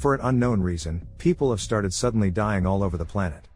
For an unknown reason, people have started suddenly dying all over the planet.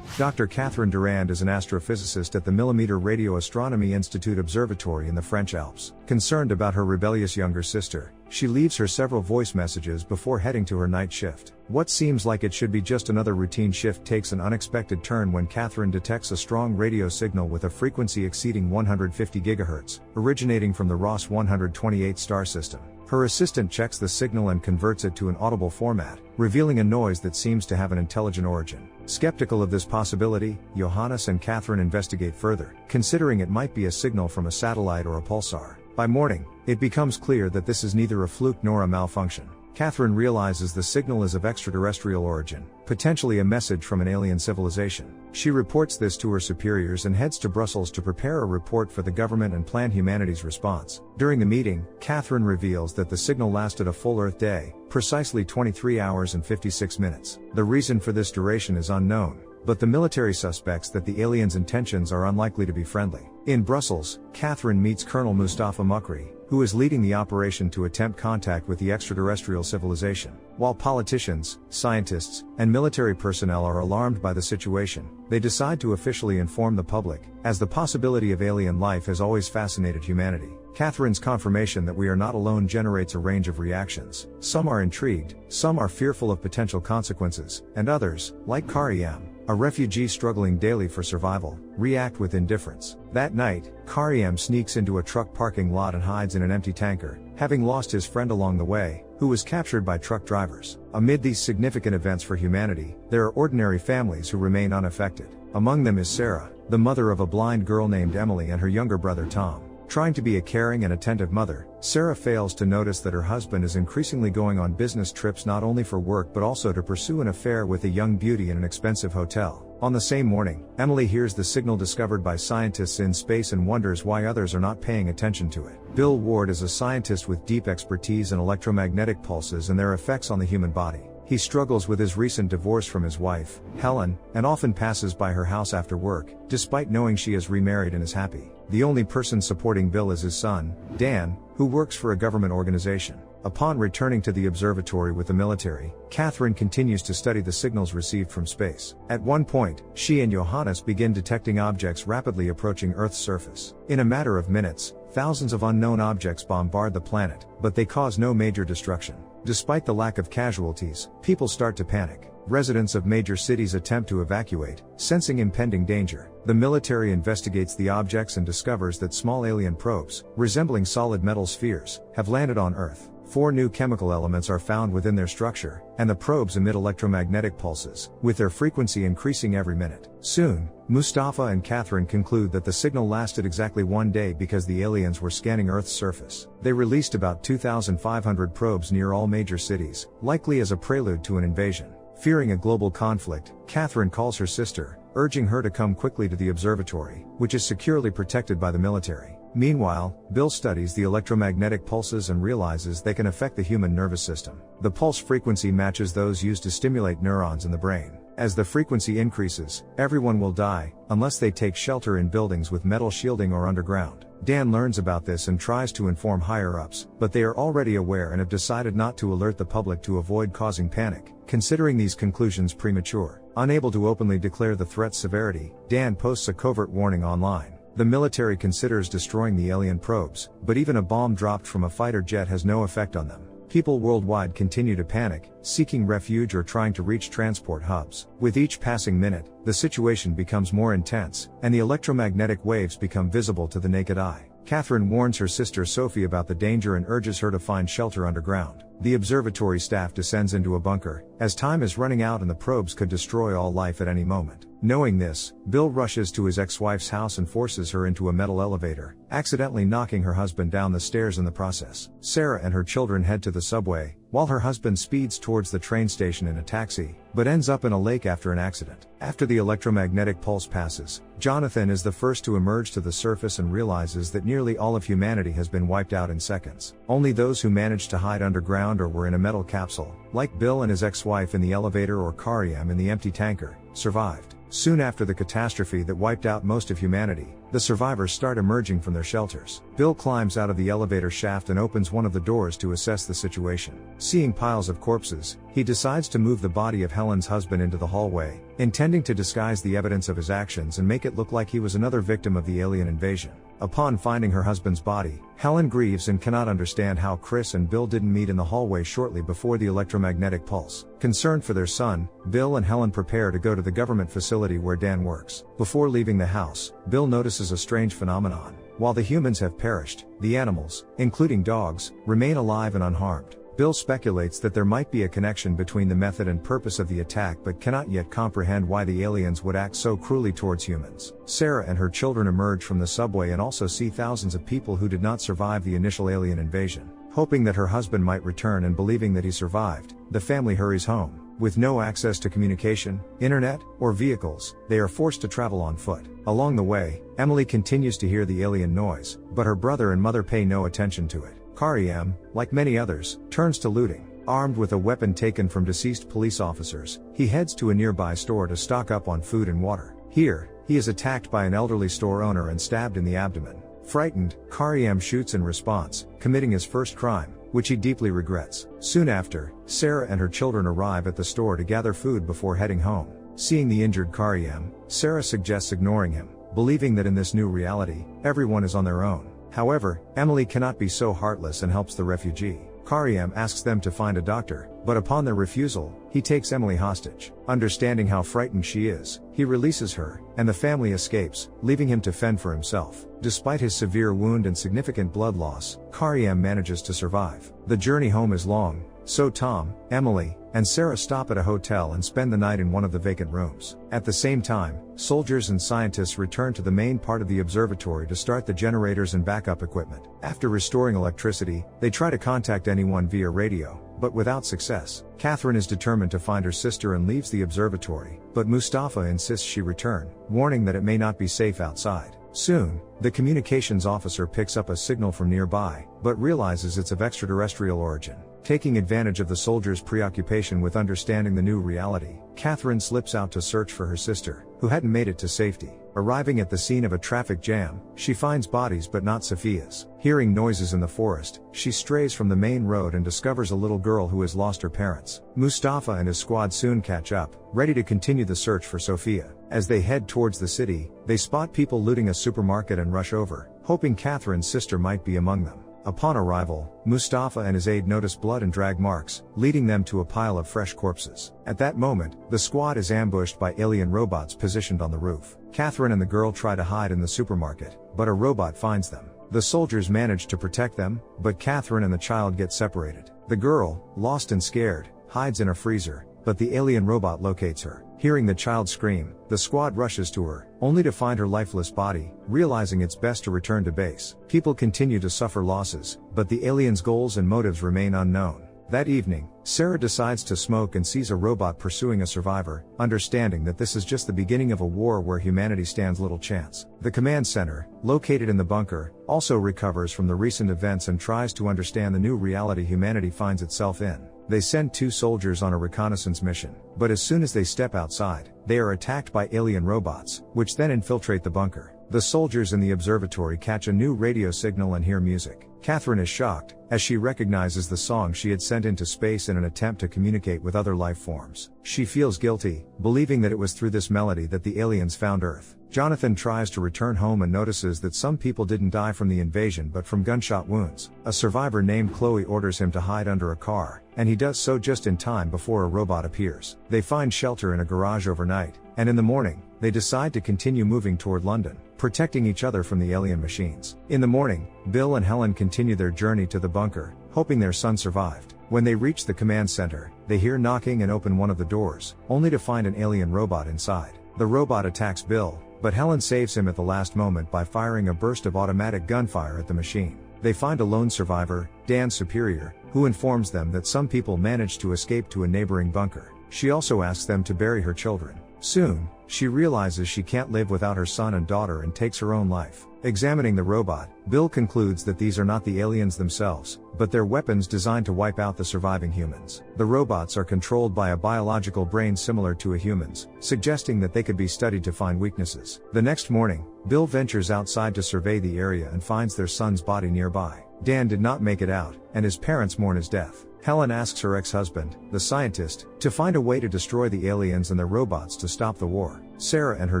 Dr. Catherine Durand is an astrophysicist at the Millimeter Radio Astronomy Institute Observatory in the French Alps. Concerned about her rebellious younger sister, she leaves her several voice messages before heading to her night shift. What seems like it should be just another routine shift takes an unexpected turn when Catherine detects a strong radio signal with a frequency exceeding 150 GHz, originating from the Ross 128 star system. Her assistant checks the signal and converts it to an audible format, revealing a noise that seems to have an intelligent origin. Skeptical of this possibility, Johannes and Catherine investigate further, considering it might be a signal from a satellite or a pulsar. By morning, it becomes clear that this is neither a fluke nor a malfunction. Catherine realizes the signal is of extraterrestrial origin, potentially a message from an alien civilization. She reports this to her superiors and heads to Brussels to prepare a report for the government and plan humanity's response. During the meeting, Catherine reveals that the signal lasted a full Earth day, precisely 23 hours and 56 minutes. The reason for this duration is unknown, but the military suspects that the aliens' intentions are unlikely to be friendly. In Brussels, Catherine meets Colonel Mustafa Mukri, who is leading the operation to attempt contact with the extraterrestrial civilization. While politicians, scientists, and military personnel are alarmed by the situation, they decide to officially inform the public, as the possibility of alien life has always fascinated humanity. Catherine's confirmation that we are not alone generates a range of reactions. Some are intrigued, some are fearful of potential consequences, and others, like Kariem, a refugee struggling daily for survival, react with indifference. That night, Kariem sneaks into a truck parking lot and hides in an empty tanker, having lost his friend along the way, who was captured by truck drivers. Amid these significant events for humanity, there are ordinary families who remain unaffected. Among them is Sarah, the mother of a blind girl named Emily and her younger brother Tom. Trying to be a caring and attentive mother, Sarah fails to notice that her husband is increasingly going on business trips not only for work but also to pursue an affair with a young beauty in an expensive hotel. On the same morning, Emily hears the signal discovered by scientists in space and wonders why others are not paying attention to it. Bill Ward is a scientist with deep expertise in electromagnetic pulses and their effects on the human body. He struggles with his recent divorce from his wife, Helen, and often passes by her house after work, despite knowing she is remarried and is happy. The only person supporting Bill is his son, Dan, who works for a government organization. Upon returning to the observatory with the military, Catherine continues to study the signals received from space. At one point, she and Johannes begin detecting objects rapidly approaching Earth's surface. In a matter of minutes, thousands of unknown objects bombard the planet, but they cause no major destruction. Despite the lack of casualties, people start to panic. Residents of major cities attempt to evacuate, sensing impending danger. The military investigates the objects and discovers that small alien probes, resembling solid metal spheres, have landed on Earth. 4 new chemical elements are found within their structure, and the probes emit electromagnetic pulses, with their frequency increasing every minute. Soon, Mustafa and Catherine conclude that the signal lasted exactly 1 day because the aliens were scanning Earth's surface. They released about 2,500 probes near all major cities, likely as a prelude to an invasion. Fearing a global conflict, Catherine calls her sister, urging her to come quickly to the observatory, which is securely protected by the military. Meanwhile, Bill studies the electromagnetic pulses and realizes they can affect the human nervous system. The pulse frequency matches those used to stimulate neurons in the brain. As the frequency increases, everyone will die, unless they take shelter in buildings with metal shielding or underground. Dan learns about this and tries to inform higher-ups, but they are already aware and have decided not to alert the public to avoid causing panic, considering these conclusions premature. Unable to openly declare the threat's severity, Dan posts a covert warning online. The military considers destroying the alien probes, but even a bomb dropped from a fighter jet has no effect on them. People worldwide continue to panic, seeking refuge or trying to reach transport hubs. With each passing minute, the situation becomes more intense, and the electromagnetic waves become visible to the naked eye. Catherine warns her sister Sophie about the danger and urges her to find shelter underground. The observatory staff descends into a bunker, as time is running out and the probes could destroy all life at any moment. Knowing this, Bill rushes to his ex-wife's house and forces her into a metal elevator, accidentally knocking her husband down the stairs in the process. Sarah and her children head to the subway, while her husband speeds towards the train station in a taxi, but ends up in a lake after an accident. After the electromagnetic pulse passes, Jonathan is the first to emerge to the surface and realizes that nearly all of humanity has been wiped out in seconds. Only those who managed to hide underground or were in a metal capsule, like Bill and his ex-wife in the elevator or Kariem in the empty tanker, survived. Soon after the catastrophe that wiped out most of humanity, the survivors start emerging from their shelters. Bill climbs out of the elevator shaft and opens one of the doors to assess the situation. Seeing piles of corpses, he decides to move the body of Helen's husband into the hallway, intending to disguise the evidence of his actions and make it look like he was another victim of the alien invasion. Upon finding her husband's body, Helen grieves and cannot understand how Chris and Bill didn't meet in the hallway shortly before the electromagnetic pulse. Concerned for their son, Bill and Helen prepare to go to the government facility where Dan works. Before leaving the house, Bill notices a strange phenomenon. While the humans have perished, the animals, including dogs, remain alive and unharmed. Bill speculates that there might be a connection between the method and purpose of the attack but cannot yet comprehend why the aliens would act so cruelly towards humans. Sarah and her children emerge from the subway and also see thousands of people who did not survive the initial alien invasion. Hoping that her husband might return and believing that he survived, the family hurries home. With no access to communication, internet, or vehicles, they are forced to travel on foot. Along the way, Emily continues to hear the alien noise, but her brother and mother pay no attention to it. Karim, like many others, turns to looting. Armed with a weapon taken from deceased police officers, he heads to a nearby store to stock up on food and water. Here, he is attacked by an elderly store owner and stabbed in the abdomen. Frightened, Karim shoots in response, committing his first crime, which he deeply regrets. Soon after, Sarah and her children arrive at the store to gather food before heading home. Seeing the injured Karim, Sarah suggests ignoring him, believing that in this new reality, everyone is on their own. However, Emily cannot be so heartless and helps the refugee. Karim asks them to find a doctor, but upon their refusal, he takes Emily hostage. Understanding how frightened she is, he releases her, and the family escapes, leaving him to fend for himself. Despite his severe wound and significant blood loss, Karim manages to survive. The journey home is long, so Tom, Emily, and Sarah stop at a hotel and spend the night in one of the vacant rooms. At the same time, soldiers and scientists return to the main part of the observatory to start the generators and backup equipment. After restoring electricity, they try to contact anyone via radio, but without success. Catherine is determined to find her sister and leaves the observatory, but Mustafa insists she return, warning that it may not be safe outside. Soon, the communications officer picks up a signal from nearby, but realizes it's of extraterrestrial origin. Taking advantage of the soldiers' preoccupation with understanding the new reality, Catherine slips out to search for her sister, who hadn't made it to safety. Arriving at the scene of a traffic jam, she finds bodies but not Sophia's. Hearing noises in the forest, she strays from the main road and discovers a little girl who has lost her parents. Mustafa and his squad soon catch up, ready to continue the search for Sophia. As they head towards the city, they spot people looting a supermarket and rush over, hoping Catherine's sister might be among them. Upon arrival, Mustafa and his aide notice blood and drag marks, leading them to a pile of fresh corpses. At that moment, the squad is ambushed by alien robots positioned on the roof. Catherine and the girl try to hide in the supermarket, but a robot finds them. The soldiers manage to protect them, but Catherine and the child get separated. The girl, lost and scared, hides in a freezer, but the alien robot locates her. Hearing the child scream, the squad rushes to her, only to find her lifeless body, realizing it's best to return to base. People continue to suffer losses, but the aliens' goals and motives remain unknown. That evening, Sarah decides to smoke and sees a robot pursuing a survivor, understanding that this is just the beginning of a war where humanity stands little chance. The command center, located in the bunker, also recovers from the recent events and tries to understand the new reality humanity finds itself in. They send 2 soldiers on a reconnaissance mission, but as soon as they step outside, they are attacked by alien robots, which then infiltrate the bunker. The soldiers in the observatory catch a new radio signal and hear music. Catherine is shocked, as she recognizes the song she had sent into space in an attempt to communicate with other life forms. She feels guilty, believing that it was through this melody that the aliens found Earth. Jonathan tries to return home and notices that some people didn't die from the invasion but from gunshot wounds. A survivor named Chloe orders him to hide under a car, and he does so just in time before a robot appears. They find shelter in a garage overnight, and in the morning, they decide to continue moving toward London, protecting each other from the alien machines. In the morning, Bill and Helen continue their journey to the bunker, hoping their son survived. When they reach the command center, they hear knocking and open one of the doors, only to find an alien robot inside. The robot attacks Bill, but Helen saves him at the last moment by firing a burst of automatic gunfire at the machine. They find a lone survivor, Dan's superior, who informs them that some people managed to escape to a neighboring bunker. She also asks them to bury her children. Soon, she realizes she can't live without her son and daughter and takes her own life. Examining the robot, Bill concludes that these are not the aliens themselves, but they're weapons designed to wipe out the surviving humans. The robots are controlled by a biological brain similar to a human's, suggesting that they could be studied to find weaknesses. The next morning, Bill ventures outside to survey the area and finds their son's body nearby. Dan did not make it out, and his parents mourn his death. Helen asks her ex-husband, the scientist, to find a way to destroy the aliens and their robots to stop the war. Sarah and her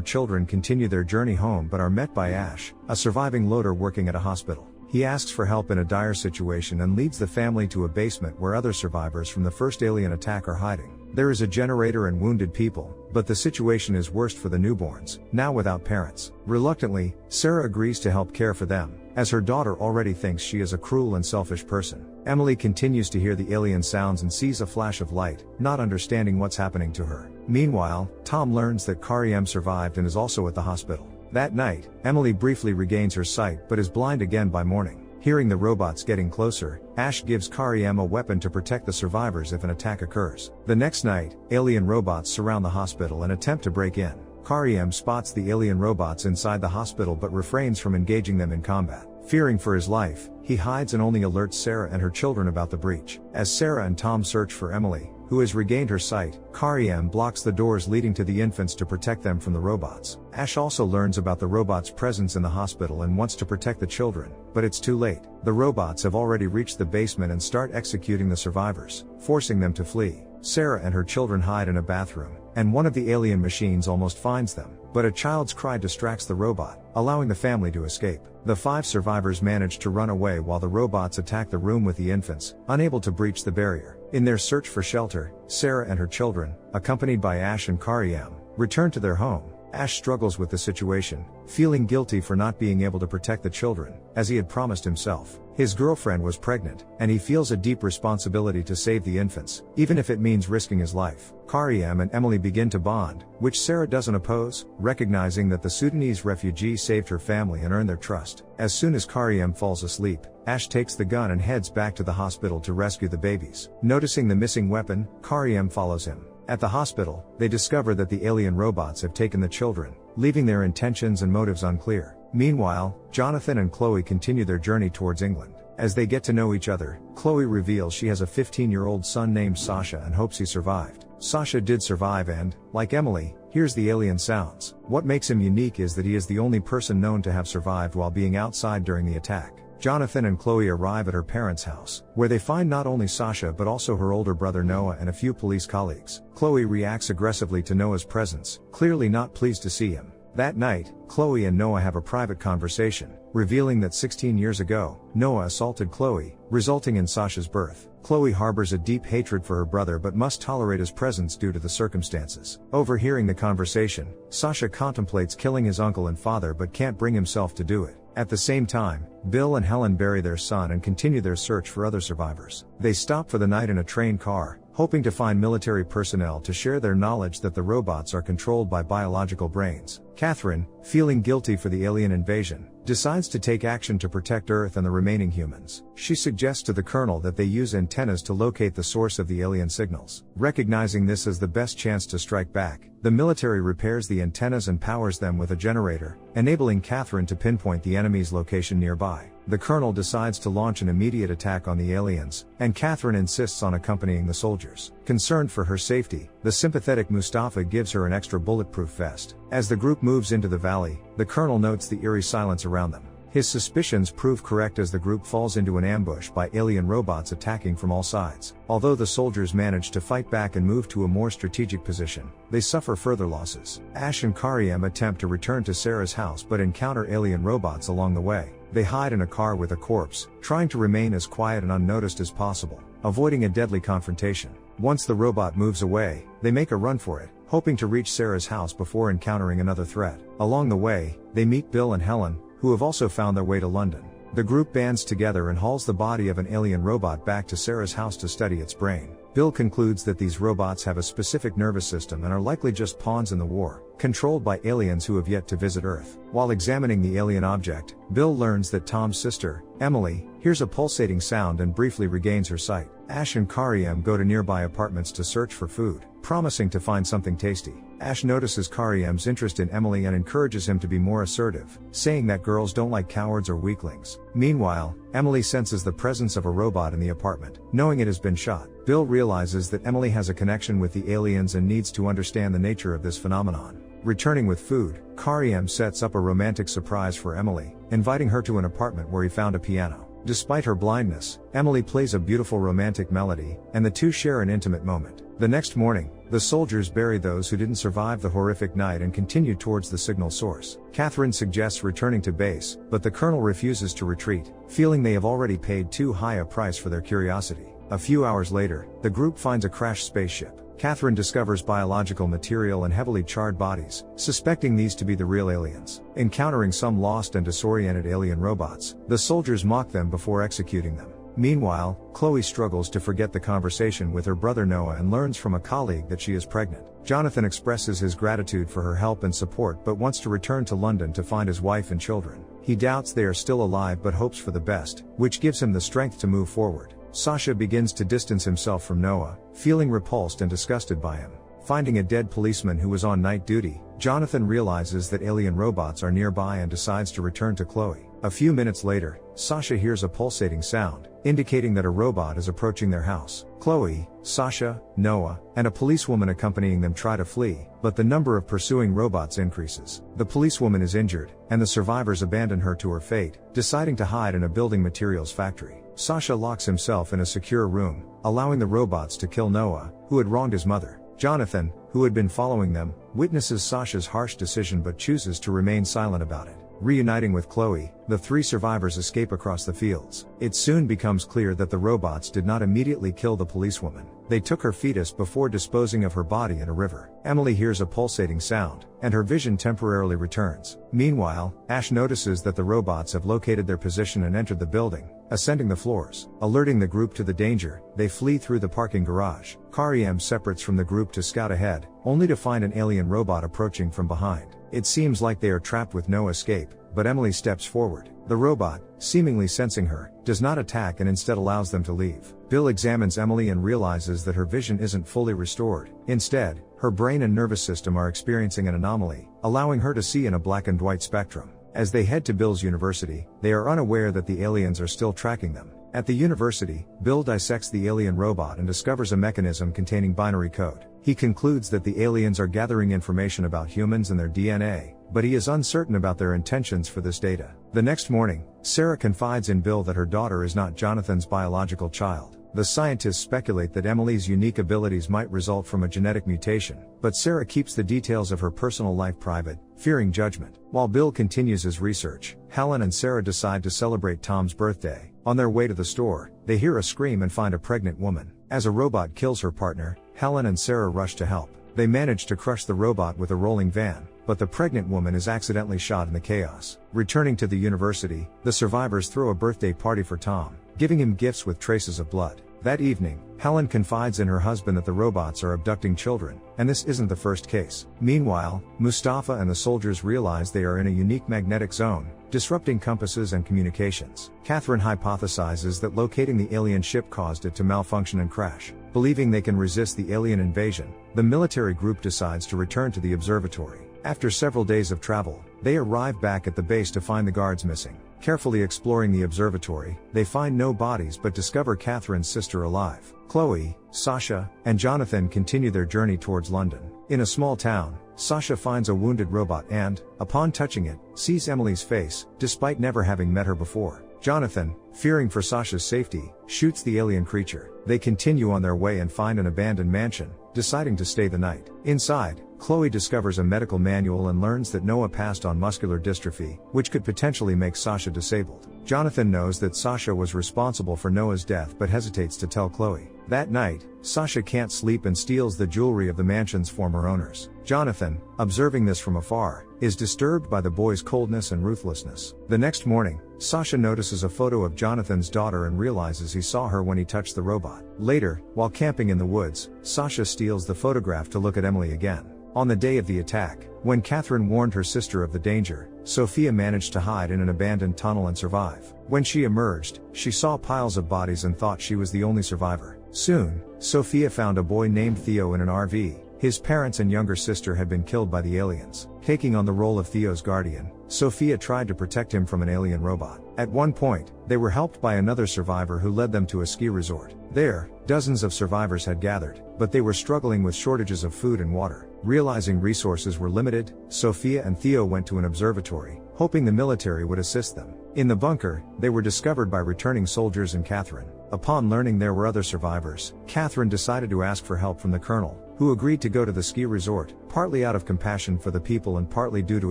children continue their journey home but are met by Ash, a surviving loader working at a hospital. He asks for help in a dire situation and leads the family to a basement where other survivors from the first alien attack are hiding. There is a generator and wounded people, but the situation is worst for the newborns, now without parents. Reluctantly, Sarah agrees to help care for them, as her daughter already thinks she is a cruel and selfish person. Emily continues to hear the alien sounds and sees a flash of light, not understanding what's happening to her. Meanwhile, Tom learns that Kariem survived and is also at the hospital. That night, Emily briefly regains her sight but is blind again by morning. Hearing the robots getting closer, Ash gives Kariem a weapon to protect the survivors if an attack occurs. The next night, alien robots surround the hospital and attempt to break in. Kariem spots the alien robots inside the hospital but refrains from engaging them in combat. Fearing for his life, he hides and only alerts Sarah and her children about the breach. As Sarah and Tom search for Emily, who has regained her sight, Kariem blocks the doors leading to the infants to protect them from the robots. Ash also learns about the robots' presence in the hospital and wants to protect the children, but it's too late. The robots have already reached the basement and start executing the survivors, forcing them to flee. Sarah and her children hide in a bathroom, and one of the alien machines almost finds them, but a child's cry distracts the robot, allowing the family to escape. The 5 survivors manage to run away while the robots attack the room with the infants, unable to breach the barrier. In their search for shelter, Sarah and her children, accompanied by Ash and Kariem, return to their home. Ash struggles with the situation, feeling guilty for not being able to protect the children, as he had promised himself. His girlfriend was pregnant, and he feels a deep responsibility to save the infants, even if it means risking his life. Kariem and Emily begin to bond, which Sarah doesn't oppose, recognizing that the Sudanese refugee saved her family and earned their trust. As soon as Kariem falls asleep, Ash takes the gun and heads back to the hospital to rescue the babies. Noticing the missing weapon, Kariem follows him. At the hospital, they discover that the alien robots have taken the children, leaving their intentions and motives unclear. Meanwhile, Jonathan and Chloe continue their journey towards England. As they get to know each other, Chloe reveals she has a 15-year-old son named Sasha and hopes he survived. Sasha did survive and, like Emily, hears the alien sounds. What makes him unique is that he is the only person known to have survived while being outside during the attack. Jonathan and Chloe arrive at her parents' house, where they find not only Sasha but also her older brother Noah and a few police colleagues. Chloe reacts aggressively to Noah's presence, clearly not pleased to see him. That night, Chloe and Noah have a private conversation, revealing that 16 years ago, Noah assaulted Chloe, resulting in Sasha's birth. Chloe harbors a deep hatred for her brother but must tolerate his presence due to the circumstances. Overhearing the conversation, Sasha contemplates killing his uncle and father but can't bring himself to do it. At the same time, Bill and Helen bury their son and continue their search for other survivors. They stop for the night in a train car, hoping to find military personnel to share their knowledge that the robots are controlled by biological brains. Catherine, feeling guilty for the alien invasion, decides to take action to protect Earth and the remaining humans. She suggests to the Colonel that they use antennas to locate the source of the alien signals. Recognizing this as the best chance to strike back, the military repairs the antennas and powers them with a generator, enabling Catherine to pinpoint the enemy's location nearby. The Colonel decides to launch an immediate attack on the aliens, and Catherine insists on accompanying the soldiers. Concerned for her safety, the sympathetic Mustafa gives her an extra bulletproof vest. As the group moves into the valley, the Colonel notes the eerie silence around them. His suspicions prove correct as the group falls into an ambush by alien robots attacking from all sides. Although the soldiers manage to fight back and move to a more strategic position, they suffer further losses. Ash and Kariem attempt to return to Sarah's house but encounter alien robots along the way. They hide in a car with a corpse, trying to remain as quiet and unnoticed as possible, avoiding a deadly confrontation. Once the robot moves away, they make a run for it, hoping to reach Sarah's house before encountering another threat. Along the way, they meet Bill and Helen, who have also found their way to London. The group bands together and hauls the body of an alien robot back to Sarah's house to study its brain. Bill concludes that these robots have a specific nervous system and are likely just pawns in the war, controlled by aliens who have yet to visit Earth. While examining the alien object, Bill learns that Tom's sister, Emily, hears a pulsating sound and briefly regains her sight. Ash and Kariem go to nearby apartments to search for food, promising to find something tasty. Ash notices Karyem's interest in Emily and encourages him to be more assertive, saying that girls don't like cowards or weaklings. Meanwhile, Emily senses the presence of a robot in the apartment. Knowing it has been shot, Bill realizes that Emily has a connection with the aliens and needs to understand the nature of this phenomenon. Returning with food, Karyem sets up a romantic surprise for Emily, inviting her to an apartment where he found a piano. Despite her blindness, Emily plays a beautiful romantic melody, and the two share an intimate moment. The next morning, the soldiers bury those who didn't survive the horrific night and continue towards the signal source. Catherine suggests returning to base, but the colonel refuses to retreat, feeling they have already paid too high a price for their curiosity. A few hours later, the group finds a crashed spaceship. Catherine discovers biological material and heavily charred bodies, suspecting these to be the real aliens. Encountering some lost and disoriented alien robots, the soldiers mock them before executing them. Meanwhile, Chloe struggles to forget the conversation with her brother Noah and learns from a colleague that she is pregnant. Jonathan expresses his gratitude for her help and support but wants to return to London to find his wife and children. He doubts they are still alive but hopes for the best, which gives him the strength to move forward. Sasha begins to distance himself from Noah, feeling repulsed and disgusted by him. Finding a dead policeman who was on night duty, Jonathan realizes that alien robots are nearby and decides to return to Chloe. A few minutes later, Sasha hears a pulsating sound, indicating that a robot is approaching their house. Chloe, Sasha, Noah, and a policewoman accompanying them try to flee, but the number of pursuing robots increases. The policewoman is injured, and the survivors abandon her to her fate, deciding to hide in a building materials factory. Sasha locks himself in a secure room, allowing the robots to kill Noah, who had wronged his mother. Jonathan, who had been following them, witnesses Sasha's harsh decision but chooses to remain silent about it. Reuniting with Chloe, the three survivors escape across the fields. It soon becomes clear that the robots did not immediately kill the policewoman. They took her fetus before disposing of her body in a river. Emily hears a pulsating sound, and her vision temporarily returns. Meanwhile, Ash notices that the robots have located their position and entered the building, ascending the floors. Alerting the group to the danger, they flee through the parking garage. Karyem separates from the group to scout ahead, only to find an alien robot approaching from behind. It seems like they are trapped with no escape, but Emily steps forward. The robot, seemingly sensing her, does not attack and instead allows them to leave. Bill examines Emily and realizes that her vision isn't fully restored. Instead, her brain and nervous system are experiencing an anomaly, allowing her to see in a black and white spectrum. As they head to Bill's university, they are unaware that the aliens are still tracking them. At the university, Bill dissects the alien robot and discovers a mechanism containing binary code. He concludes that the aliens are gathering information about humans and their DNA, but he is uncertain about their intentions for this data. The next morning, Sarah confides in Bill that her daughter is not Jonathan's biological child. The scientists speculate that Emily's unique abilities might result from a genetic mutation, but Sarah keeps the details of her personal life private, fearing judgment. While Bill continues his research, Helen and Sarah decide to celebrate Tom's birthday. On their way to the store, they hear a scream and find a pregnant woman. As a robot kills her partner, Helen and Sarah rush to help. They manage to crush the robot with a rolling van, but the pregnant woman is accidentally shot in the chaos. Returning to the university, the survivors throw a birthday party for Tom, giving him gifts with traces of blood. That evening, Helen confides in her husband that the robots are abducting children, and this isn't the first case. Meanwhile, Mustafa and the soldiers realize they are in a unique magnetic zone, disrupting compasses and communications. Catherine hypothesizes that locating the alien ship caused it to malfunction and crash. Believing they can resist the alien invasion, the military group decides to return to the observatory. After several days of travel, they arrive back at the base to find the guards missing. Carefully exploring the observatory, they find no bodies but discover Catherine's sister alive. Chloe, Sasha, and Jonathan continue their journey towards London. In a small town, Sasha finds a wounded robot and, upon touching it, sees Emily's face, despite never having met her before. Jonathan, fearing for Sasha's safety, shoots the alien creature. They continue on their way and find an abandoned mansion, deciding to stay the night. Inside, Chloe discovers a medical manual and learns that Noah passed on muscular dystrophy, which could potentially make Sasha disabled. Jonathan knows that Sasha was responsible for Noah's death but hesitates to tell Chloe. That night, Sasha can't sleep and steals the jewelry of the mansion's former owners. Jonathan, observing this from afar, is disturbed by the boy's coldness and ruthlessness. The next morning, Sasha notices a photo of Jonathan's daughter and realizes he saw her when he touched the robot. Later, while camping in the woods, Sasha steals the photograph to look at Emily again. On the day of the attack, when Catherine warned her sister of the danger, Sophia managed to hide in an abandoned tunnel and survive. When she emerged, she saw piles of bodies and thought she was the only survivor. Soon, Sophia found a boy named Theo in an RV. His parents and younger sister had been killed by the aliens. Taking on the role of Theo's guardian, Sophia tried to protect him from an alien robot. At one point, they were helped by another survivor who led them to a ski resort. There, dozens of survivors had gathered, but they were struggling with shortages of food and water. Realizing resources were limited, Sophia and Theo went to an observatory, hoping the military would assist them. In the bunker, they were discovered by returning soldiers and Catherine. Upon learning there were other survivors, Catherine decided to ask for help from the colonel, who agreed to go to the ski resort, partly out of compassion for the people and partly due to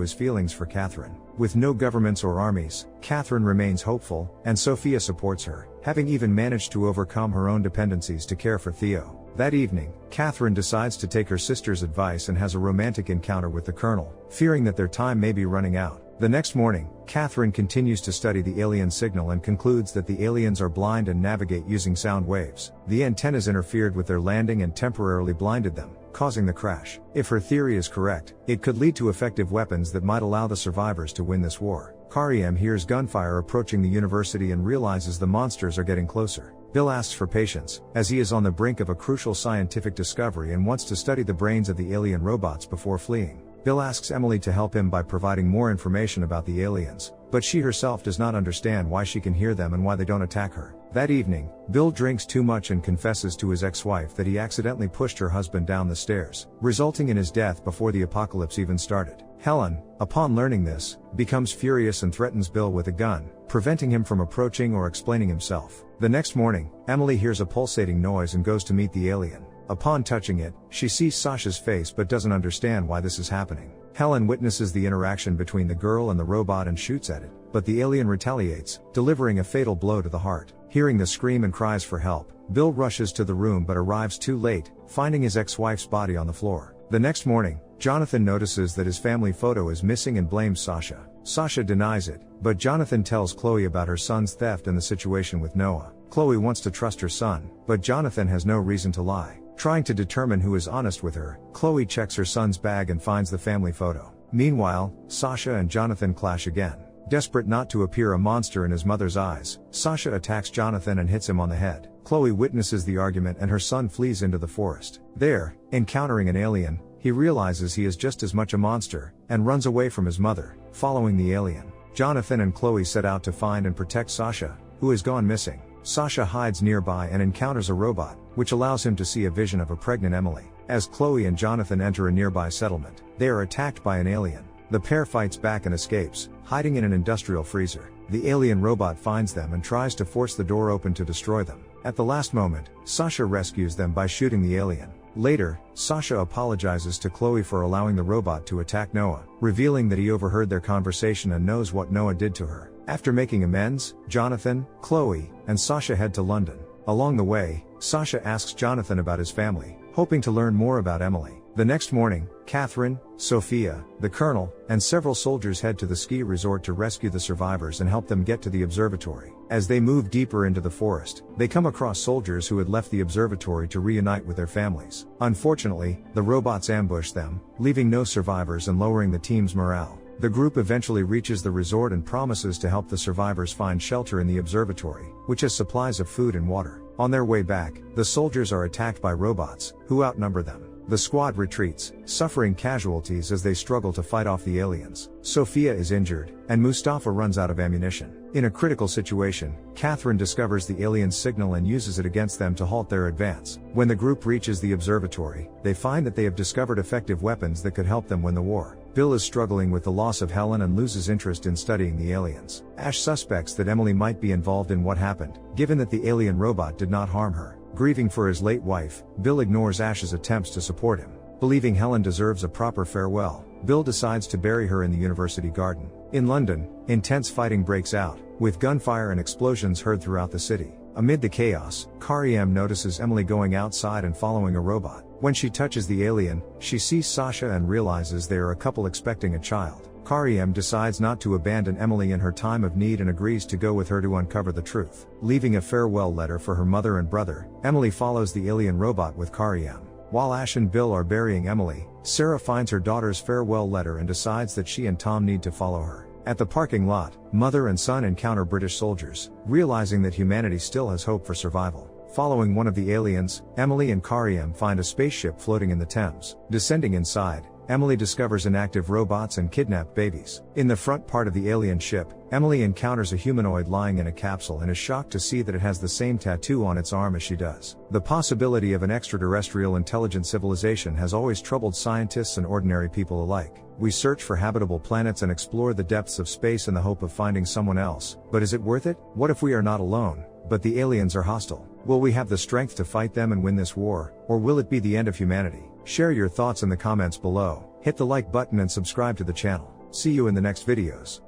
his feelings for Catherine. With no governments or armies, Catherine remains hopeful, and Sophia supports her, having even managed to overcome her own dependencies to care for Theo. That evening, Catherine decides to take her sister's advice and has a romantic encounter with the colonel, fearing that their time may be running out. The next morning, Catherine continues to study the alien signal and concludes that the aliens are blind and navigate using sound waves. The antennas interfered with their landing and temporarily blinded them, causing the crash. If her theory is correct, it could lead to effective weapons that might allow the survivors to win this war. Kariem hears gunfire approaching the university and realizes the monsters are getting closer. Bill asks for patience, as he is on the brink of a crucial scientific discovery and wants to study the brains of the alien robots before fleeing. Bill asks Emily to help him by providing more information about the aliens, but she herself does not understand why she can hear them and why they don't attack her. That evening, Bill drinks too much and confesses to his ex-wife that he accidentally pushed her husband down the stairs, resulting in his death before the apocalypse even started. Helen, upon learning this, becomes furious and threatens Bill with a gun, preventing him from approaching or explaining himself. The next morning, Emily hears a pulsating noise and goes to meet the alien. Upon touching it, she sees Sasha's face but doesn't understand why this is happening. Helen witnesses the interaction between the girl and the robot and shoots at it, but the alien retaliates, delivering a fatal blow to the heart. Hearing the scream and cries for help, Bill rushes to the room but arrives too late, finding his ex-wife's body on the floor. The next morning, Jonathan notices that his family photo is missing and blames Sasha. Sasha denies it, but Jonathan tells Chloe about her son's theft and the situation with Noah. Chloe wants to trust her son, but Jonathan has no reason to lie. Trying to determine who is honest with her, Chloe checks her son's bag and finds the family photo. Meanwhile, Sasha and Jonathan clash again. Desperate not to appear a monster in his mother's eyes, Sasha attacks Jonathan and hits him on the head. Chloe witnesses the argument and her son flees into the forest. There, encountering an alien, he realizes he is just as much a monster, and runs away from his mother, following the alien. Jonathan and Chloe set out to find and protect Sasha, who has gone missing. Sasha hides nearby and encounters a robot, which allows him to see a vision of a pregnant Emily. As Chloe and Jonathan enter a nearby settlement, they are attacked by an alien. The pair fights back and escapes, hiding in an industrial freezer. The alien robot finds them and tries to force the door open to destroy them. At the last moment, Sasha rescues them by shooting the alien. Later, Sasha apologizes to Chloe for allowing the robot to attack Noah, revealing that he overheard their conversation and knows what Noah did to her. After making amends, Jonathan, Chloe, and Sasha head to London. Along the way, Sasha asks Jonathan about his family, hoping to learn more about Emily. The next morning, Catherine, Sophia, the colonel, and several soldiers head to the ski resort to rescue the survivors and help them get to the observatory. As they move deeper into the forest, they come across soldiers who had left the observatory to reunite with their families. Unfortunately, the robots ambush them, leaving no survivors and lowering the team's morale. The group eventually reaches the resort and promises to help the survivors find shelter in the observatory, which has supplies of food and water. On their way back, the soldiers are attacked by robots, who outnumber them. The squad retreats, suffering casualties as they struggle to fight off the aliens. Sophia is injured, and Mustafa runs out of ammunition. In a critical situation, Catherine discovers the alien's signal and uses it against them to halt their advance. When the group reaches the observatory, they find that they have discovered effective weapons that could help them win the war. Bill is struggling with the loss of Helen and loses interest in studying the aliens. Ash suspects that Emily might be involved in what happened, given that the alien robot did not harm her. Grieving for his late wife, Bill ignores Ash's attempts to support him. Believing Helen deserves a proper farewell, Bill decides to bury her in the university garden. In London, intense fighting breaks out, with gunfire and explosions heard throughout the city. Amid the chaos, Kariem notices Emily going outside and following a robot. When she touches the alien, she sees Sasha and realizes they are a couple expecting a child. Kariem decides not to abandon Emily in her time of need and agrees to go with her to uncover the truth. Leaving a farewell letter for her mother and brother, Emily follows the alien robot with Kariem. While Ash and Bill are burying Emily, Sarah finds her daughter's farewell letter and decides that she and Tom need to follow her. At the parking lot, mother and son encounter British soldiers, realizing that humanity still has hope for survival. Following one of the aliens, Emily and Karim find a spaceship floating in the Thames. Descending inside, Emily discovers inactive robots and kidnapped babies. In the front part of the alien ship, Emily encounters a humanoid lying in a capsule and is shocked to see that it has the same tattoo on its arm as she does. The possibility of an extraterrestrial intelligent civilization has always troubled scientists and ordinary people alike. We search for habitable planets and explore the depths of space in the hope of finding someone else. But is it worth it? What if we are not alone, but the aliens are hostile? Will we have the strength to fight them and win this war, or will it be the end of humanity? Share your thoughts in the comments below, hit the like button and subscribe to the channel. See you in the next videos.